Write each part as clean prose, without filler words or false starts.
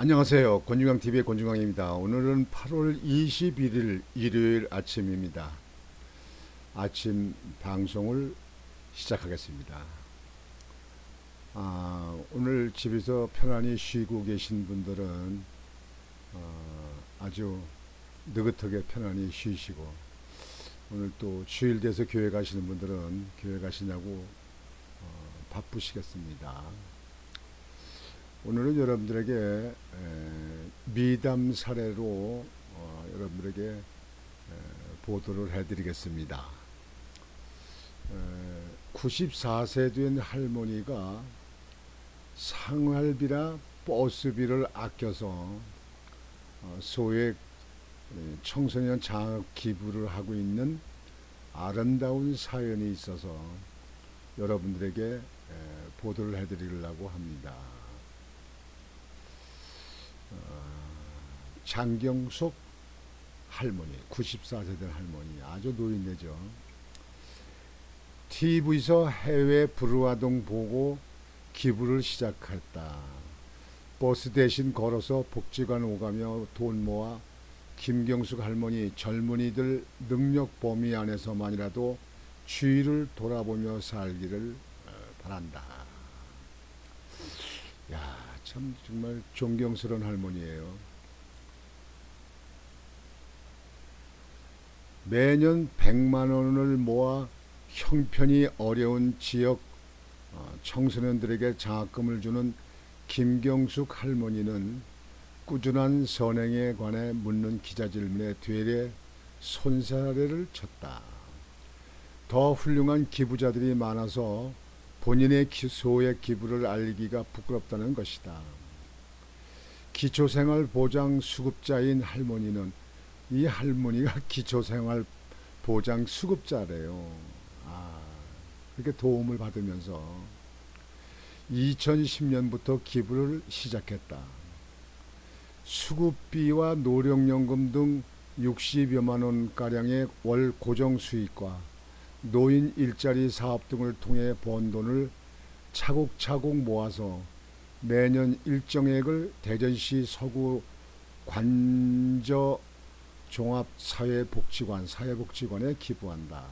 안녕하세요. 권중광TV의 권중광입니다. 오늘은 8월 21일 일요일 아침입니다. 아침 방송을 시작하겠습니다. 오늘 집에서 편안히 쉬고 계신 분들은 아주 느긋하게 편안히 쉬시고, 오늘 또 주일 돼서 교회 가시는 분들은 교회 가시냐고 바쁘시겠습니다. 오늘은 여러분들에게 미담 사례로 여러분들에게 보도를 해드리겠습니다. 94세 된 할머니가 생활비나 버스비를 아껴서 소액 청소년 장학 기부를 하고 있는 아름다운 사연이 있어서 여러분들에게 보도를 해드리려고 합니다. 장경숙 할머니, 94세 된 할머니, 아주 노인네죠. TV에서 해외 불우아동 보고 기부를 시작했다. 버스 대신 걸어서 복지관 오가며 돈 모아 김경숙 할머니 젊은이들 능력 범위 안에서만이라도 주위를 돌아보며 살기를 바란다. 야, 참 정말 존경스러운 할머니예요. 매년 100만 원을 모아 형편이 어려운 지역 청소년들에게 장학금을 주는 김경숙 할머니는 꾸준한 선행에 관해 묻는 기자 질문에 되레 손사래를 쳤다. 더 훌륭한 기부자들이 많아서 본인의 소액 기부를 알리기가 부끄럽다는 것이다. 기초생활보장 수급자인 할머니는, 이 할머니가 기초생활보장 수급자래요. 그렇게 도움을 받으면서 2010년부터 기부를 시작했다. 수급비와 노령연금 등 60여만 원가량의 월 고정 수익과 노인 일자리 사업 등을 통해 번 돈을 차곡차곡 모아서 매년 일정액을 대전시 서구 관저 사회복지관에 기부한다.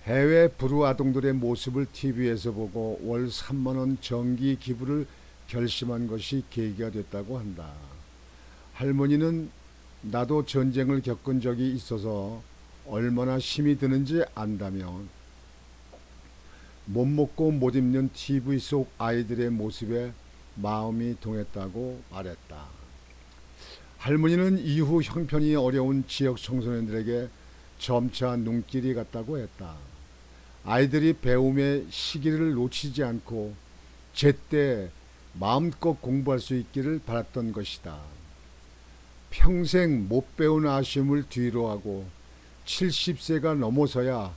해외 불우아동들의 모습을 TV에서 보고 월 3만원 정기 기부를 결심한 것이 계기가 됐다고 한다. 할머니는 나도 전쟁을 겪은 적이 있어서 얼마나 힘이 드는지 안다며 못 먹고 못 입는 TV 속 아이들의 모습에 마음이 동했다고 말했다. 할머니는 이후 형편이 어려운 지역 청소년들에게 점차 눈길이 갔다고 했다. 아이들이 배움의 시기를 놓치지 않고 제때 마음껏 공부할 수 있기를 바랐던 것이다. 평생 못 배운 아쉬움을 뒤로하고 70세가 넘어서야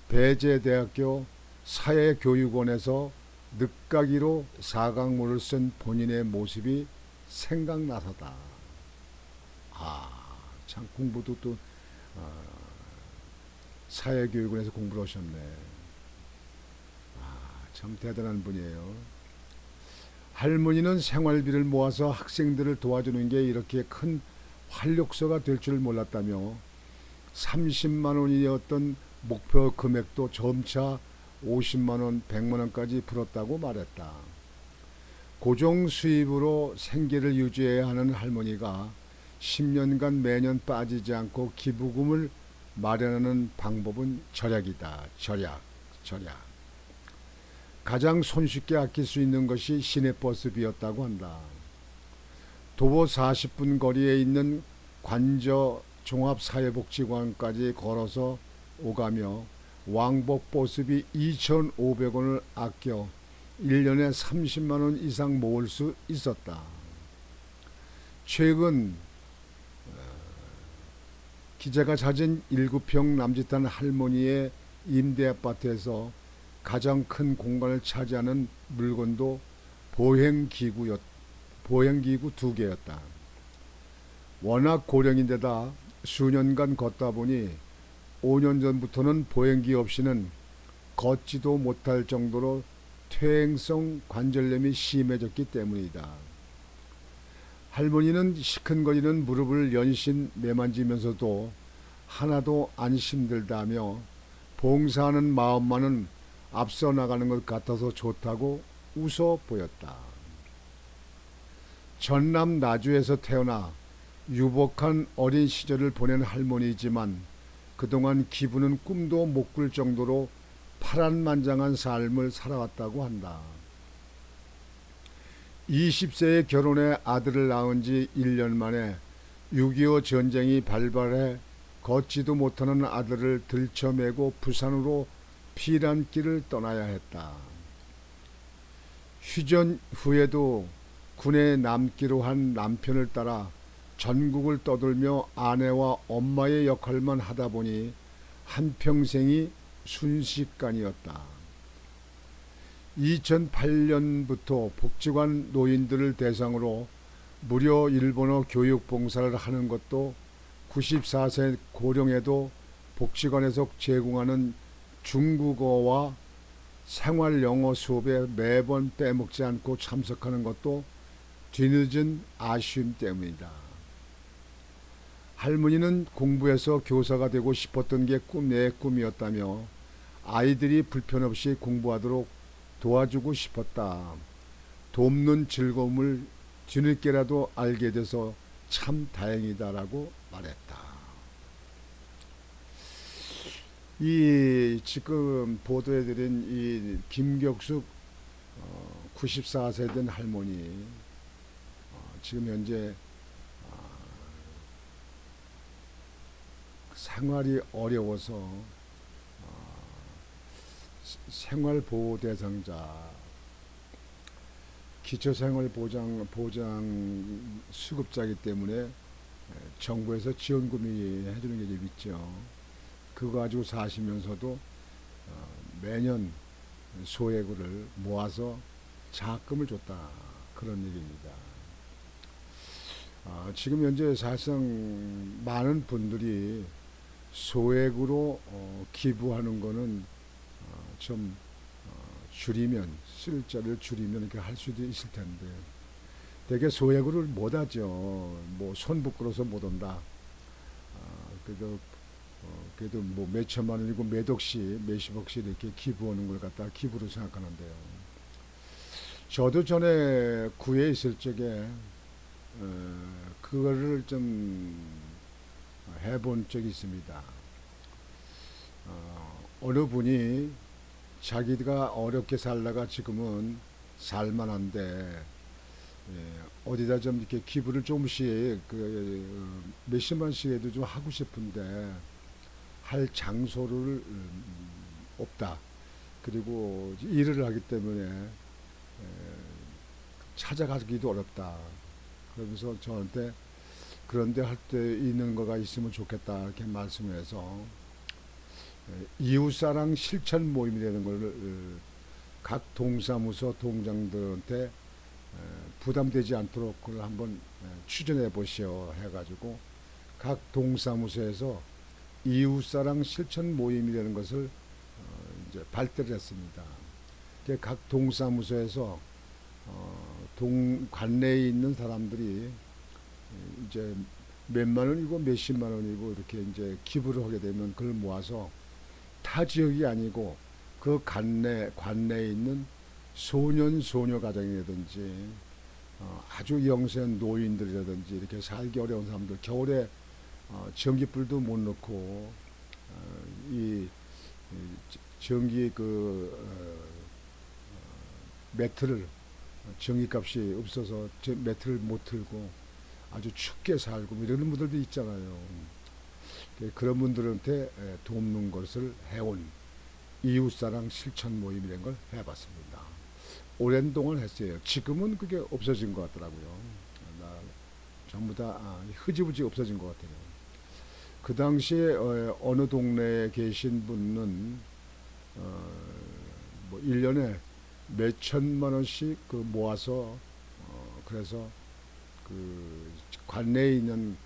배재대학교 사회교육원에서 늦가기로 사강문을 쓴 본인의 모습이 생각나서다. 참 공부도 또 사회교육원에서 공부를 하셨네. 참 대단한 분이에요. 할머니는 생활비를 모아서 학생들을 도와주는 게 이렇게 큰 활력소가 될 줄 몰랐다며 30만 원이었던 목표 금액도 점차 50만 원, 100만 원까지 불었다고 말했다. 고정 수입으로 생계를 유지해야 하는 할머니가 10년간 매년 빠지지 않고 기부금을 마련하는 방법은 절약이다. 절약. 가장 손쉽게 아낄 수 있는 것이 시내버스비였다고 한다. 도보 40분 거리에 있는 관저 종합사회복지관까지 걸어서 오가며 왕복 버스비 2,500원을 아껴 1년에 30만 원 이상 모을 수 있었다. 최근 기자가 찾은 7평 남짓한 할머니의 임대아파트에서 가장 큰 공간을 차지하는 물건도 보행기구 2개였다. 워낙 고령인데다 수년간 걷다 보니 5년 전부터는 보행기 없이는 걷지도 못할 정도로 퇴행성 관절염이 심해졌기 때문이다. 할머니는 시큰거리는 무릎을 연신 매만지면서도 하나도 안 힘들다며 봉사하는 마음만은 앞서 나가는 것 같아서 좋다고 웃어 보였다. 전남 나주에서 태어나 유복한 어린 시절을 보낸 할머니이지만 그동안 기부는 꿈도 못 꿀 정도로 파란만장한 삶을 살아왔다고 한다. 20세에 결혼해 아들을 낳은 지 1년 만에 6.25 전쟁이 발발해 걷지도 못하는 아들을 들쳐매고 부산으로 피난길을 떠나야 했다. 휴전 후에도 군에 남기로 한 남편을 따라 전국을 떠돌며 아내와 엄마의 역할만 하다 보니 한평생이 순식간이었다. 2008년부터 복지관 노인들을 대상으로 무료 일본어 교육 봉사를 하는 것도 94세 고령에도 복지관에서 제공하는 중국어와 생활 영어 수업에 매번 빼먹지 않고 참석하는 것도 뒤늦은 아쉬움 때문이다. 할머니는 공부해서 교사가 되고 싶었던 게 내 꿈이었다며 아이들이 불편 없이 공부하도록 도와주고 싶었다. 돕는 즐거움을 뒤늦게라도 알게 돼서 참 다행이다라고 말했다. 이 지금 보도해드린 이 김격숙 94세 된 할머니 지금 현재 생활이 어려워서 생활보호 대상자 기초생활보장 수급자이기 때문에 정부에서 지원금이 해주는 게 좀 있죠. 그거 가지고 사시면서도 매년 소액을 모아서 장학금을 줬다 그런 얘기입니다. 지금 현재 사실상 많은 분들이 소액으로 기부하는 거는 좀 줄이면 쓸자를 줄이면 이렇게 할 수도 있을 텐데 되게 소액으로 못 하죠. 뭐 손 부끄러워서 못 온다. 그래도 뭐 몇 천만 원이고 몇 억씩 몇십억씩 이렇게 기부하는 걸 갖다 기부로 생각하는데요. 저도 전에 구에 있을 적에 그거를 좀 해본 적이 있습니다. 어느 분이 자기가 어렵게 살다가 지금은 살만한데 어디다 좀 이렇게 기부를 조금씩 몇십만씩 해도 좀 하고 싶은데 할 장소를 없다. 그리고 일을 하기 때문에 찾아가기도 어렵다. 그러면서 저한테 그런데 할 때 있는 거가 있으면 좋겠다 이렇게 말씀해서 이웃사랑 실천 모임이라는 걸 각 동사무소 동장들한테 부담되지 않도록 그걸 한번 추진해 보시오 해가지고 각 동사무소에서 이웃사랑 실천 모임이라는 것을 이제 발대를 했습니다. 각 동사무소에서 관내에 있는 사람들이 이제 몇만 원이고 몇십만 원이고 이렇게 이제 기부를 하게 되면 그걸 모아서 타 지역이 아니고 그 관내에 있는 소녀 가정이라든지 아주 영세한 노인들이라든지 이렇게 살기 어려운 사람들 겨울에 전기불도 못 넣고 이 전기 매트를 전기값이 없어서 매트를 못 틀고 아주 춥게 살고 이러는 분들도 있잖아요. 그런 분들한테 돕는 것을 해온 이웃사랑 실천 모임이라는 걸 해봤습니다. 오랜 동안 했어요. 지금은 그게 없어진 것 같더라고요. 전부 다 흐지부지 없어진 것 같아요. 그 당시에 어느 동네에 계신 분은 뭐 1년에 몇 천만 원씩 모아서 그래서 그 관내에 있는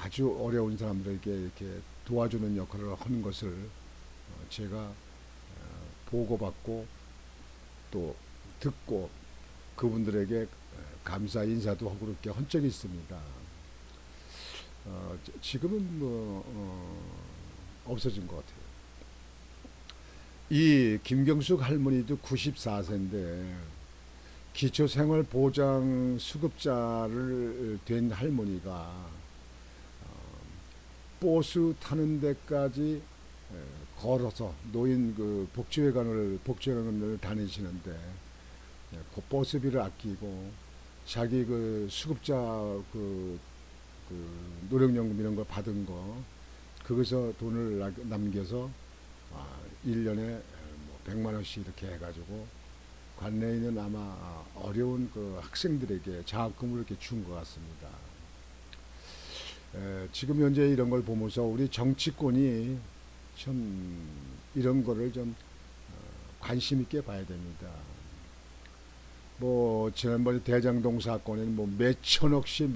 아주 어려운 사람들에게 이렇게 도와주는 역할을 하는 것을 제가 보고받고 또 듣고 그분들에게 감사 인사도 하고 그렇게 한 적이 있습니다. 지금은 없어진 것 같아요. 이 김경숙 할머니도 94세인데 기초생활보장 수급자를 된 할머니가 버스 타는 데까지 걸어서 노인 그 복지회관을 다니시는데 그 버스비를 아끼고 자기 그 수급자 그 노령연금 이런 거 받은 거 거기서 돈을 남겨서 1년에 뭐 100만 원씩 이렇게 해가지고 관내에 있는 아마 어려운 그 학생들에게 장학금을 이렇게 준 것 같습니다. 지금 현재 이런 걸 보면서 우리 정치권이 참 이런 거를 좀 관심 있게 봐야 됩니다. 뭐 지난번에 대장동 사건에는 뭐 몇천억씩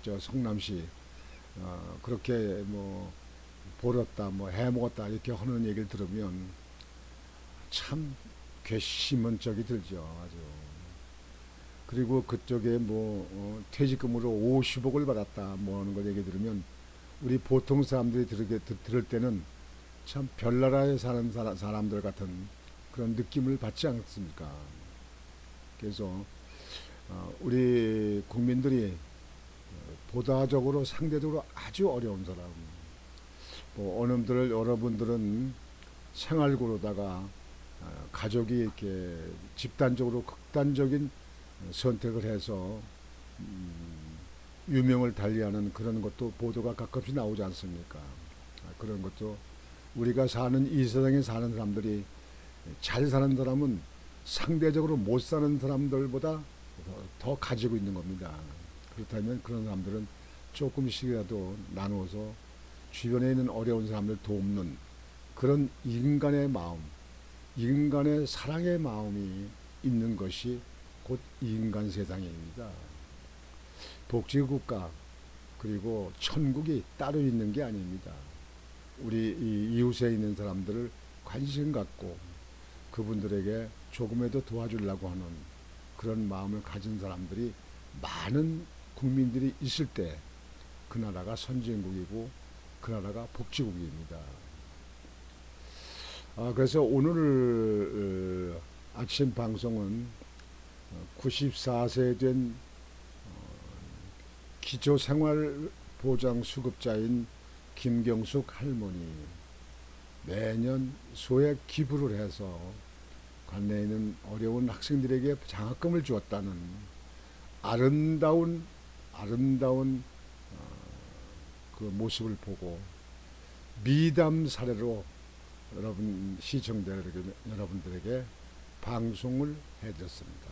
저 성남시 그렇게 뭐 벌었다 뭐 해먹었다 이렇게 하는 얘기를 들으면 참 괘씸한 적이 들죠. 아주. 그리고 그쪽에 뭐 퇴직금으로 50억을 받았다 뭐 하는 거 얘기 들으면 우리 보통 사람들이 들을 때는 참 별나라에 사는 사람들 같은 그런 느낌을 받지 않습니까? 그래서 우리 국민들이 보다적으로 상대적으로 아주 어려운 사람, 뭐 여러분들은 생활고로다가 가족이 이렇게 집단적으로 극단적인 선택을 해서 유명을 달리하는 그런 것도 보도가 가끔씩 나오지 않습니까? 그런 것도 우리가 사는 이 세상에 사는 사람들이 잘 사는 사람은 상대적으로 못 사는 사람들보다 더 가지고 있는 겁니다. 그렇다면 그런 사람들은 조금씩이라도 나누어서 주변에 있는 어려운 사람들 돕는 그런 인간의 마음, 인간의 사랑의 마음이 있는 것이 곧 인간 세상입니다. 복지국가 그리고 천국이 따로 있는 게 아닙니다. 우리 이웃에 있는 사람들을 관심 갖고 그분들에게 조금이라도 도와주려고 하는 그런 마음을 가진 사람들이 많은 국민들이 있을 때 그 나라가 선진국이고 그 나라가 복지국입니다. 그래서 오늘 아침 방송은 94세 된 기초생활보장수급자인 김경숙 할머니 매년 소액 기부를 해서 관내에 있는 어려운 학생들에게 장학금을 주었다는 아름다운 그 모습을 보고 미담 사례로 여러분 여러분들에게 방송을 해드렸습니다.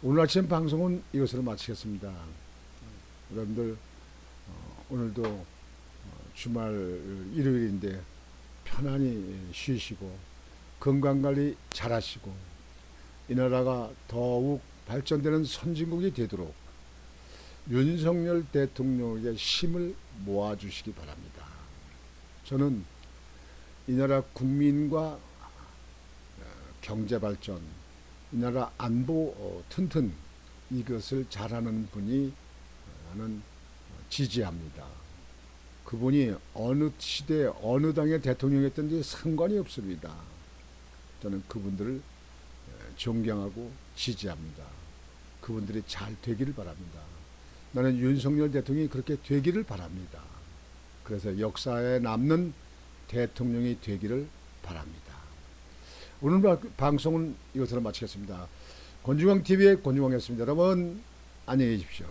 오늘 아침 방송은 이것으로 마치겠습니다. 여러분들 오늘도 주말 일요일인데 편안히 쉬시고 건강관리 잘하시고 이 나라가 더욱 발전되는 선진국이 되도록 윤석열 대통령에게 힘을 모아주시기 바랍니다. 저는 이 나라 국민과 경제발전, 이 나라 안보 튼튼 이것을 잘하는 분이 나는 지지합니다. 그분이 어느 시대 어느 당의 대통령이었든지 상관이 없습니다. 저는 그분들을 존경하고 지지합니다. 그분들이 잘 되기를 바랍니다. 나는 윤석열 대통령이 그렇게 되기를 바랍니다. 그래서 역사에 남는 대통령이 되기를 바랍니다. 오늘 방송은 이것으로 마치겠습니다. 권중광TV의 권중광이었습니다. 여러분 안녕히 계십시오.